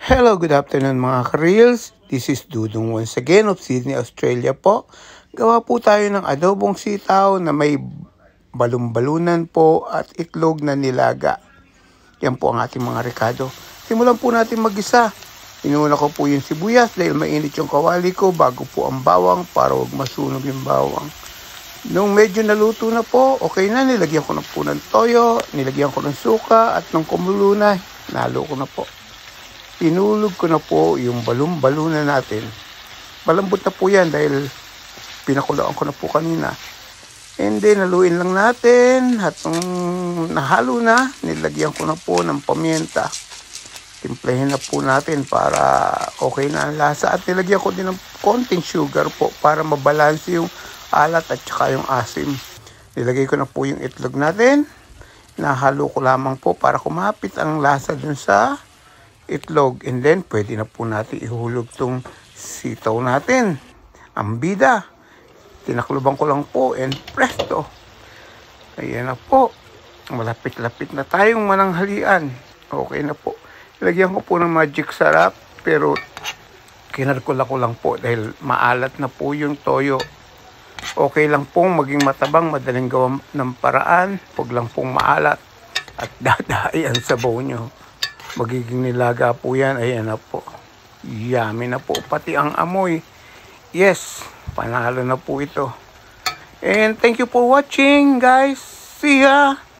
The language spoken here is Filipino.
Hello, good afternoon mga ka-reels. This is Dudong once again of Sydney, Australia po. Gawa po tayo ng adobong sitaw na may balumbalunan po at itlog na nilaga. Yan po ang ating mga rekado. Simulan po natin mag-isa. Inuna ko po yung sibuyas dahil mainit yung kawali ko bago po ang bawang para huwag masunog yung bawang. Nung medyo naluto na po, okay na, nilagyan ko na po ng toyo, nilagyan ko ng suka at nung kumulo na, nalo ko na po. Pinulog ko na po yung balon-balunan natin. Malambot na po yan dahil pinakulaan ko na po kanina. And then, haluin lang natin. At nung nahalo na, nilagyan ko na po ng pamienta. Timplahin na po natin para okay na ang lasa. At nilagyan ko din ng konting sugar po para mabalanse yung alat at saka yung asim. Nilagay ko na po yung itlog natin. Nahalo ko lamang po para kumapit ang lasa dun sa itlog, and then pwede na po natin ihulog tong sitaw natin. Ang bida, tinakluban ko lang po and presto, ayan na po, malapit-lapit na tayong mananghalian. Okay na po, lagyan ko po ng magic sarap pero kinarkula ko lang po dahil maalat na po yung toyo. Okay lang pong maging matabang, madaling gawa ng paraan, huwag lang pong maalat at dadaay ang sabaw nyo. Magiging nilaga po yan. Ayan na po. Yummy na po. Pati ang amoy. Yes. Panalo na po ito. And thank you for watching, guys. See ya!